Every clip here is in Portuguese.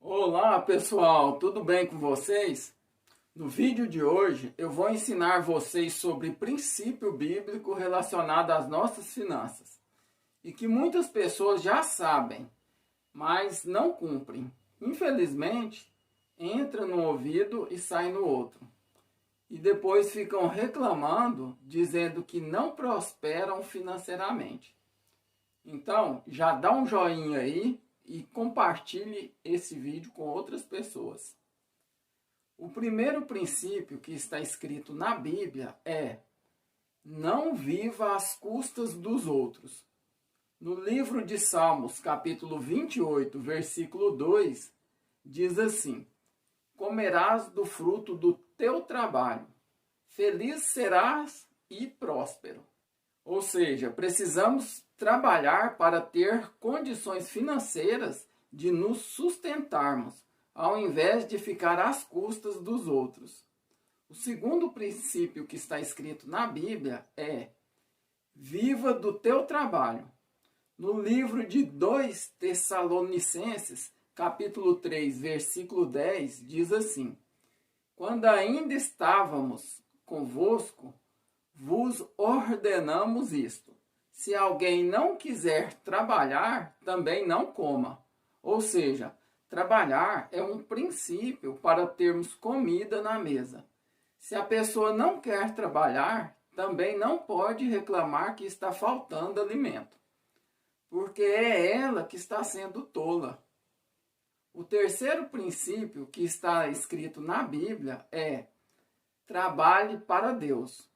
Olá pessoal, tudo bem com vocês? No vídeo de hoje eu vou ensinar vocês sobre princípio bíblico relacionado às nossas finanças e que muitas pessoas já sabem, mas não cumprem. Infelizmente, entra no ouvido e sai no outro. E depois ficam reclamando, dizendo que não prosperam financeiramente. Então, já dá um joinha aí e compartilhe esse vídeo com outras pessoas. O primeiro princípio que está escrito na Bíblia é: não viva às custas dos outros. No livro de Salmos, capítulo 28, versículo 2, diz assim: comerás do fruto do teu trabalho, feliz serás e próspero. Ou seja, precisamos trabalhar para ter condições financeiras de nos sustentarmos, ao invés de ficar às custas dos outros. O segundo princípio que está escrito na Bíblia é: viva do teu trabalho. No livro de 2 Tessalonicenses, capítulo 3, versículo 10, diz assim: quando ainda estávamos convosco, vos ordenamos isto: se alguém não quiser trabalhar, também não coma. Ou seja, trabalhar é um princípio para termos comida na mesa. Se a pessoa não quer trabalhar, também não pode reclamar que está faltando alimento, porque é ela que está sendo tola. O terceiro princípio que está escrito na Bíblia é: trabalhe para Deus.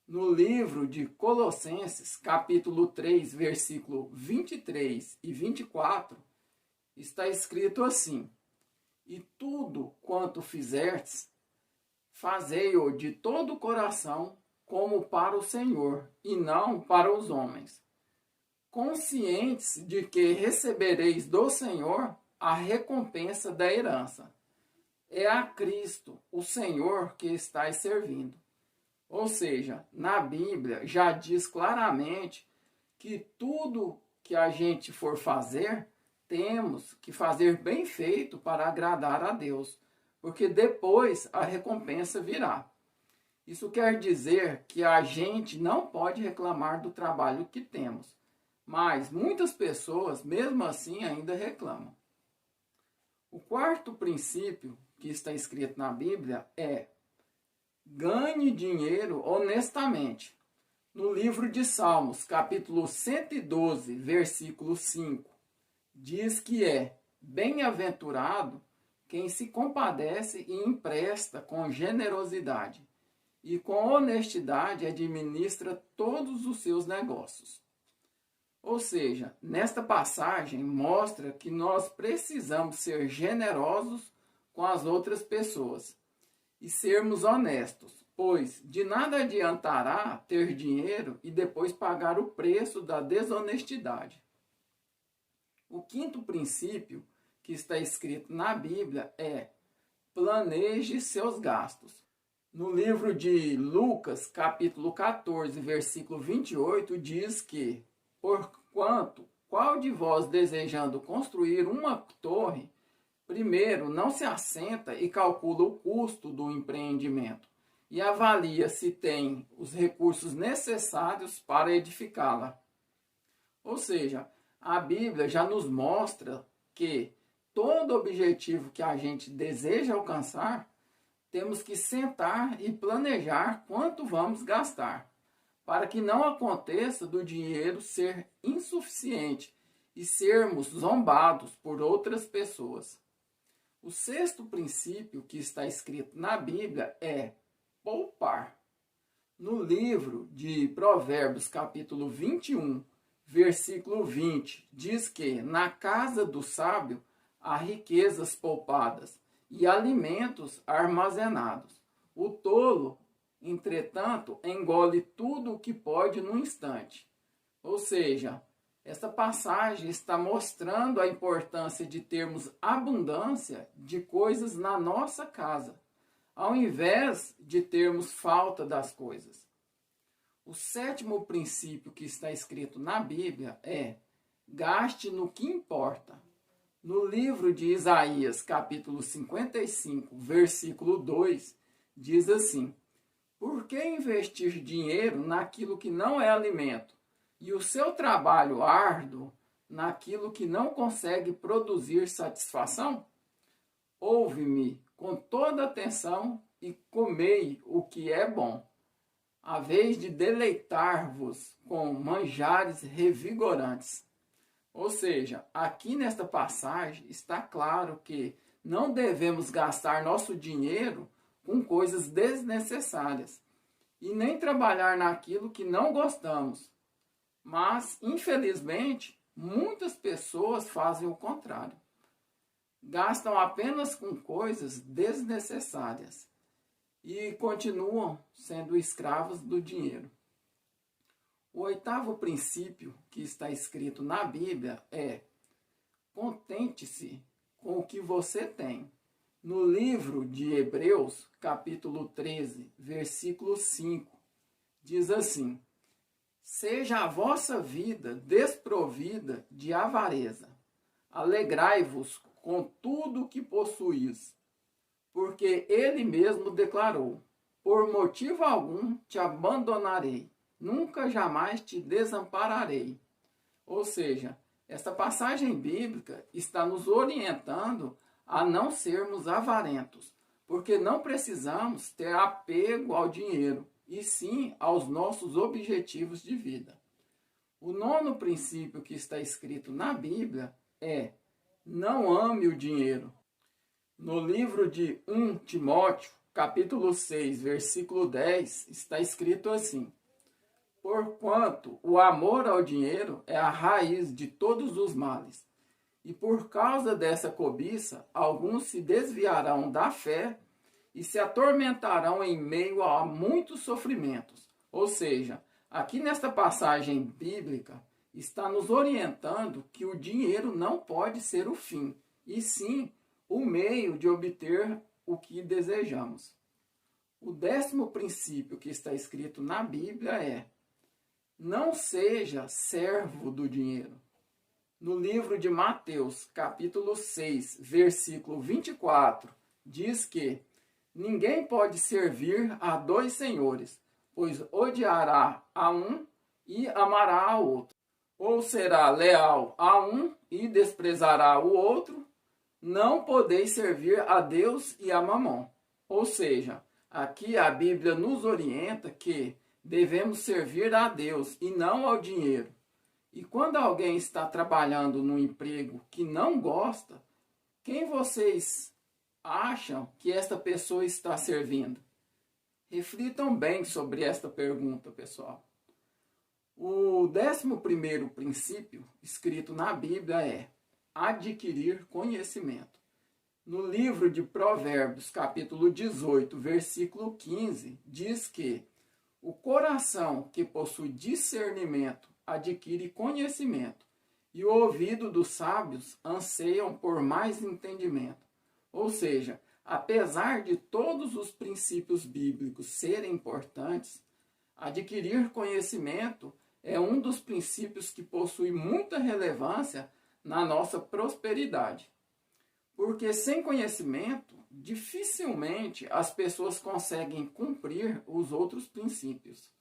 No livro de Colossenses, capítulo 3, versículo 23 e 24, está escrito assim: e tudo quanto fizerdes, fazei-o de todo o coração, como para o Senhor, e não para os homens, conscientes de que recebereis do Senhor a recompensa da herança. É a Cristo, o Senhor, que estáis servindo. Ou seja, na Bíblia já diz claramente que tudo que a gente for fazer, temos que fazer bem feito para agradar a Deus, porque depois a recompensa virá. Isso quer dizer que a gente não pode reclamar do trabalho que temos, mas muitas pessoas, mesmo assim, ainda reclamam. O quarto princípio que está escrito na Bíblia é: ganhe dinheiro honestamente. No livro de Salmos, capítulo 112, versículo 5, diz que é bem-aventurado quem se compadece e empresta com generosidade, e com honestidade administra todos os seus negócios. Ou seja, nesta passagem mostra que nós precisamos ser generosos com as outras pessoas e sermos honestos, pois de nada adiantará ter dinheiro e depois pagar o preço da desonestidade. O quinto princípio que está escrito na Bíblia é: planeje seus gastos. No livro de Lucas, capítulo 14, versículo 28, diz que: porquanto, qual de vós desejando construir uma torre, primeiro, não se assenta e calcula o custo do empreendimento e avalia se tem os recursos necessários para edificá-la. Ou seja, a Bíblia já nos mostra que todo objetivo que a gente deseja alcançar, temos que sentar e planejar quanto vamos gastar, para que não aconteça do dinheiro ser insuficiente e sermos zombados por outras pessoas. O sexto princípio que está escrito na Bíblia é poupar. No livro de Provérbios, capítulo 21, versículo 20, diz que na casa do sábio há riquezas poupadas e alimentos armazenados. O tolo, entretanto, engole tudo o que pode num instante. Ou seja, esta passagem está mostrando a importância de termos abundância de coisas na nossa casa, ao invés de termos falta das coisas. O sétimo princípio que está escrito na Bíblia é: gaste no que importa. No livro de Isaías, capítulo 55, versículo 2, diz assim: Por que investir dinheiro naquilo que não é alimento, e o seu trabalho árduo naquilo que não consegue produzir satisfação? Ouve-me com toda atenção e comei o que é bom, a vez de deleitar-vos com manjares revigorantes. Ou seja, aqui nesta passagem está claro que não devemos gastar nosso dinheiro com coisas desnecessárias e nem trabalhar naquilo que não gostamos. Mas, infelizmente, muitas pessoas fazem o contrário. Gastam apenas com coisas desnecessárias e continuam sendo escravos do dinheiro. O oitavo princípio que está escrito na Bíblia é: contente-se com o que você tem. No livro de Hebreus, capítulo 13, versículo 5, diz assim: Seja a vossa vida desprovida de avareza. Alegrai-vos com tudo o que possuís, porque ele mesmo declarou: por motivo algum te abandonarei, nunca jamais te desampararei. Ou seja, esta passagem bíblica está nos orientando a não sermos avarentos, porque não precisamos ter apego ao dinheiro, e sim aos nossos objetivos de vida. O nono princípio que está escrito na Bíblia é: não ame o dinheiro. No livro de 1 Timóteo, capítulo 6, versículo 10, está escrito assim: Porquanto o amor ao dinheiro é a raiz de todos os males, e por causa dessa cobiça, alguns se desviarão da fé e se atormentarão em meio a muitos sofrimentos. Ou seja, aqui nesta passagem bíblica, está nos orientando que o dinheiro não pode ser o fim, e sim o meio de obter o que desejamos. O 10º princípio que está escrito na Bíblia é: não seja servo do dinheiro. No livro de Mateus, capítulo 6, versículo 24, diz que ninguém pode servir a dois senhores, pois odiará a um e amará ao outro. Ou será leal a um e desprezará o outro. Não podeis servir a Deus e a Mamon. Ou seja, aqui a Bíblia nos orienta que devemos servir a Deus e não ao dinheiro. E quando alguém está trabalhando num emprego que não gosta, quem vocês acham que esta pessoa está servindo? Reflitam bem sobre esta pergunta, pessoal. O 11º princípio escrito na Bíblia é: adquirir conhecimento. No livro de Provérbios, capítulo 18, versículo 15, diz que o coração que possui discernimento adquire conhecimento, e o ouvido dos sábios anseiam por mais entendimento. Ou seja, apesar de todos os princípios bíblicos serem importantes, adquirir conhecimento é um dos princípios que possui muita relevância na nossa prosperidade. Porque sem conhecimento, dificilmente as pessoas conseguem cumprir os outros princípios.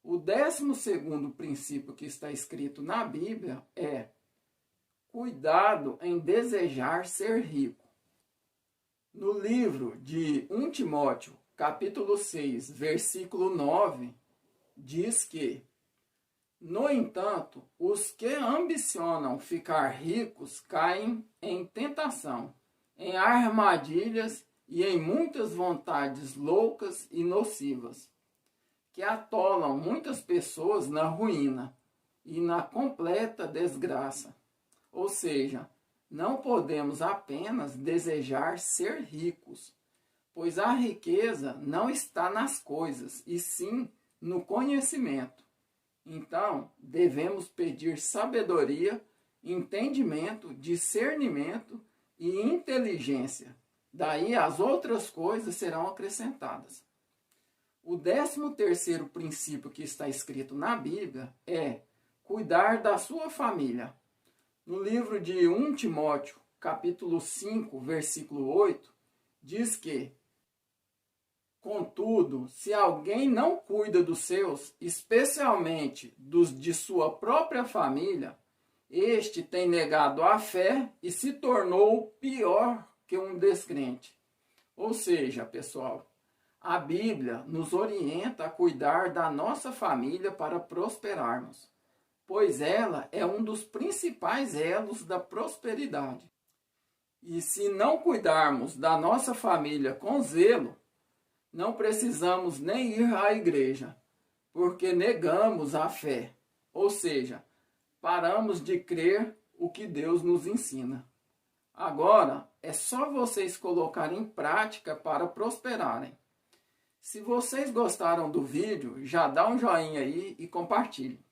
O 12º princípio que está escrito na Bíblia é: cuidado em desejar ser rico. No livro de 1 Timóteo, capítulo 6, versículo 9, diz que: no entanto, os que ambicionam ficar ricos caem em tentação, em armadilhas e em muitas vontades loucas e nocivas, que atolam muitas pessoas na ruína e na completa desgraça. Ou seja, não podemos apenas desejar ser ricos, pois a riqueza não está nas coisas, e sim no conhecimento. Então, devemos pedir sabedoria, entendimento, discernimento e inteligência. Daí as outras coisas serão acrescentadas. O 13º princípio que está escrito na Bíblia é cuidar da sua família. No livro de 1 Timóteo, capítulo 5, versículo 8, diz que: contudo, se alguém não cuida dos seus, especialmente dos de sua própria família, este tem negado a fé e se tornou pior que um descrente. Ou seja, pessoal, a Bíblia nos orienta a cuidar da nossa família para prosperarmos, pois ela é um dos principais elos da prosperidade. E se não cuidarmos da nossa família com zelo, não precisamos nem ir à igreja, porque negamos a fé, ou seja, paramos de crer o que Deus nos ensina. Agora é só vocês colocarem em prática para prosperarem. Se vocês gostaram do vídeo, já dá um joinha aí e compartilhe.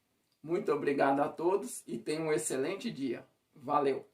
Muito obrigado a todos e tenham um excelente dia. Valeu!